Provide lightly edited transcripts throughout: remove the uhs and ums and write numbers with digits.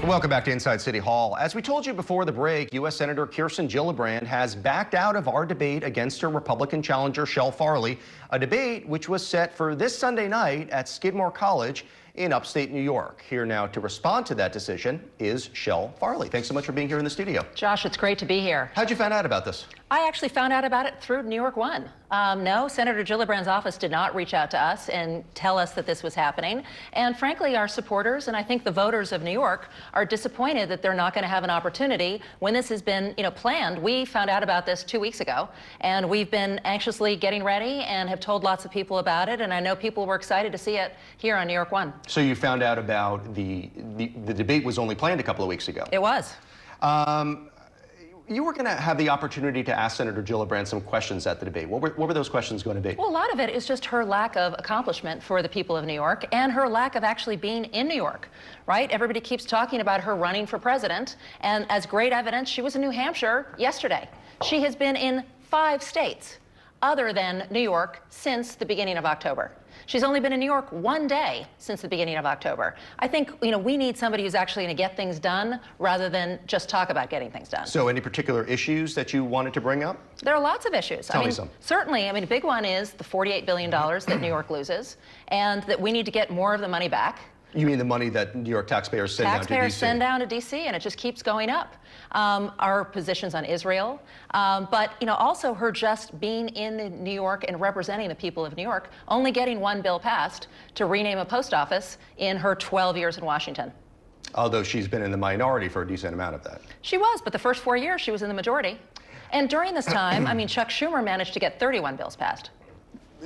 Welcome back to Inside City Hall. As we told you before the break, U.S. Senator Kirsten Gillibrand has backed out of our debate against her Republican challenger, Shel Farley, a debate which was set for this Sunday night at Skidmore College in upstate New York. Here now to respond to that decision is Shel Farley. Thanks so much for being here in the studio. Josh, it's great to be here. How'd you find out about this? I actually found out about it through NY1. No, Senator Gillibrand's office did not reach out to us and tell us that this was happening. And frankly, our supporters and I think the voters of New York are disappointed that they're not going to have an opportunity when this has been, planned. We found out about this 2 weeks ago, and we've been anxiously getting ready and have told lots of people about it. And I know people were excited to see it here on NY1. So you found out about the debate was only planned a couple of weeks ago. It was. You were going to have the opportunity to ask Senator Gillibrand some questions at the debate. What were those questions going to be? Well, a lot of it is just her lack of accomplishment for the people of New York and her lack of actually being in New York, right? Everybody keeps talking about her running for president, and as great evidence, she was in New Hampshire yesterday. She has been in 5 states other than New York since the beginning of October. She's only been in New York 1 day since the beginning of October. I think, we need somebody who's actually going to get things done rather than just talk about getting things done. So any particular issues that you wanted to bring up? There are lots of issues. Tell me some. Certainly, a big one is the $48 billion that New York loses, and that we need to get more of the money back. You mean the money that New York taxpayers send down to D.C.? Taxpayers send down to D.C., and it just keeps going up. Our positions on Israel, but also her just being in New York and representing the people of New York, only getting one bill passed to rename a post office in her 12 years in Washington. Although she's been in the minority for a decent amount of that. She was, but the first 4 years she was in the majority. And during this time, Chuck Schumer managed to get 31 bills passed.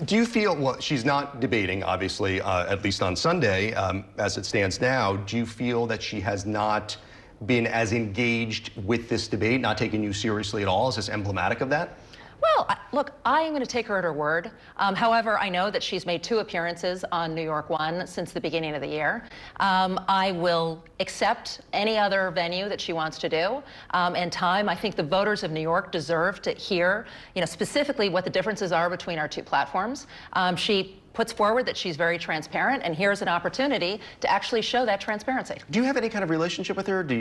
Do you feel, well, she's not debating, obviously, at least on Sunday, as it stands now. Do you feel that she has not been as engaged with this debate, not taking you seriously at all? Is this emblematic of that? Well, look, I am going to take her at her word. However, I know that she's made 2 appearances on NY1 since the beginning of the year. I will accept any other venue that she wants to do. And time, I think the voters of New York deserve to hear, specifically what the differences are between our 2 platforms. She puts forward that she's very transparent, and here's an opportunity to actually show that transparency. Do you have any kind of relationship with her? Do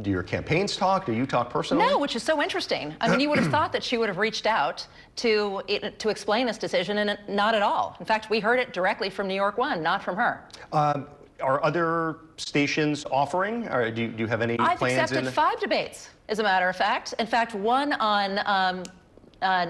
your campaigns talk? Do you talk personally? No, which is so interesting. You would have thought that she would have reached out to explain this decision, and not at all. In fact, we heard it directly from NY1, not from her. Are other stations offering, or do you have any plans? I've accepted 5 debates, as a matter of fact. In fact, one on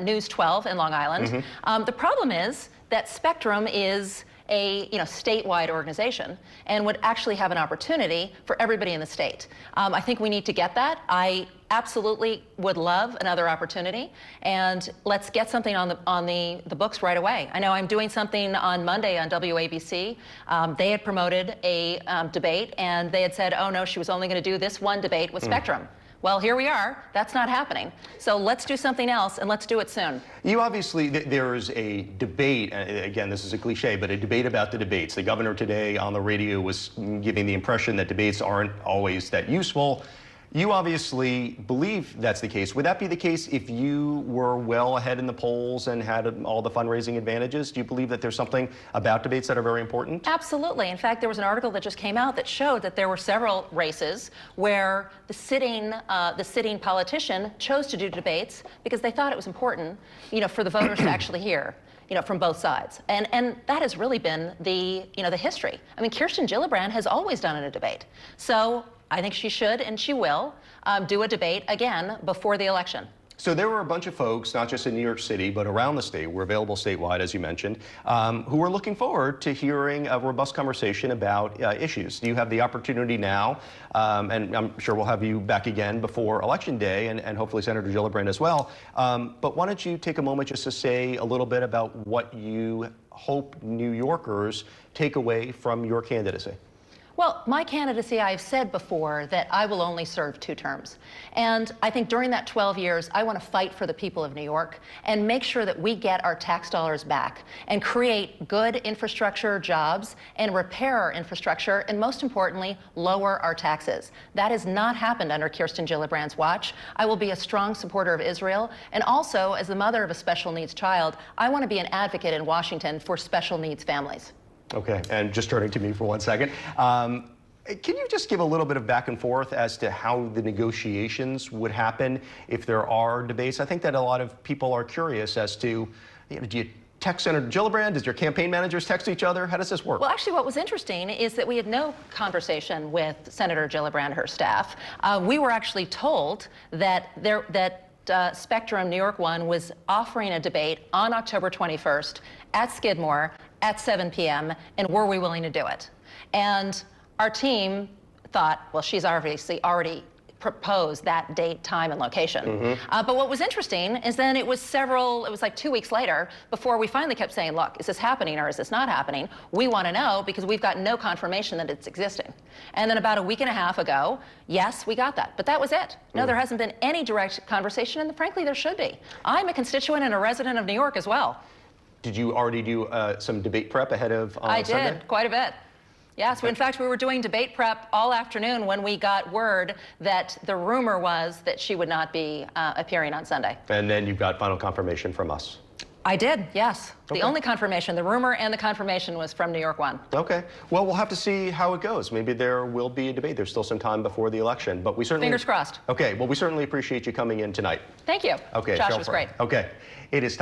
News 12 in Long Island. The problem is that Spectrum is a statewide organization and would actually have an opportunity for everybody in the state. I think we need to get that. I absolutely would love another opportunity, and let's get something on the books right away. I know I'm doing something on Monday on WABC. They had promoted a debate, and they had said, oh no, she was only going to do this one debate with Spectrum. Well, here we are. That's not happening. So let's do something else, and let's do it soon. You obviously, there is a debate, again, this is a cliche, but a debate about the debates. The governor today on the radio was giving the impression that debates aren't always that useful. You obviously believe that's the case. Would that be the case if you were well ahead in the polls and had all the fundraising advantages? Do you believe that there's something about debates that are very important? Absolutely. In fact, there was an article that just came out that showed that there were several races where the sitting politician chose to do debates because they thought it was important, for the voters to actually hear, from both sides. And that has really been the history. Kirsten Gillibrand has always done a debate. So I think she should, and she will, do a debate again before the election. So there were a bunch of folks, not just in New York City, but around the state, we're available statewide, as you mentioned, who are looking forward to hearing a robust conversation about issues. Do you have the opportunity now, and I'm sure we'll have you back again before Election Day, and hopefully Senator Gillibrand as well, but why don't you take a moment just to say a little bit about what you hope New Yorkers take away from your candidacy? Well, my candidacy, I've said before that I will only serve 2 terms. And I think during that 12 years, I want to fight for the people of New York and make sure that we get our tax dollars back and create good infrastructure jobs and repair our infrastructure and, most importantly, lower our taxes. That has not happened under Kirsten Gillibrand's watch. I will be a strong supporter of Israel. And also, as the mother of a special needs child, I want to be an advocate in Washington for special needs families. Okay, and just turning to me for 1 second. Can you just give a little bit of back and forth as to how the negotiations would happen if there are debates? I think that a lot of people are curious as to, do you text Senator Gillibrand? Does your campaign managers text each other? How does this work? Well, actually, what was interesting is that we had no conversation with Senator Gillibrand and her staff. We were actually told that Spectrum NY1 was offering a debate on October 21st at Skidmore at 7 p.m. and were we willing to do it? And our team thought, well, she's obviously already proposed that date, time, and location. But what was interesting is then it was like 2 weeks later before we finally kept saying, look, is this happening or is this not happening? We want to know because we've got no confirmation that it's existing. And then about a week and a half ago, yes, we got that. But that was it. No, there hasn't been any direct conversation, and frankly, there should be. I'm a constituent and a resident of New York as well. Did you already do some debate prep ahead of Sunday? I did, quite a bit. Yes, in fact, we were doing debate prep all afternoon when we got word that the rumor was that she would not be appearing on Sunday. And then you got final confirmation from us. I did, yes. Okay. The only confirmation, the rumor and the confirmation was from NY1. Okay. Well, we'll have to see how it goes. Maybe there will be a debate. There's still some time before the election, but we certainly... Fingers crossed. Okay. Well, we certainly appreciate you coming in tonight. Thank you. Okay. Josh, it was great. Okay. It is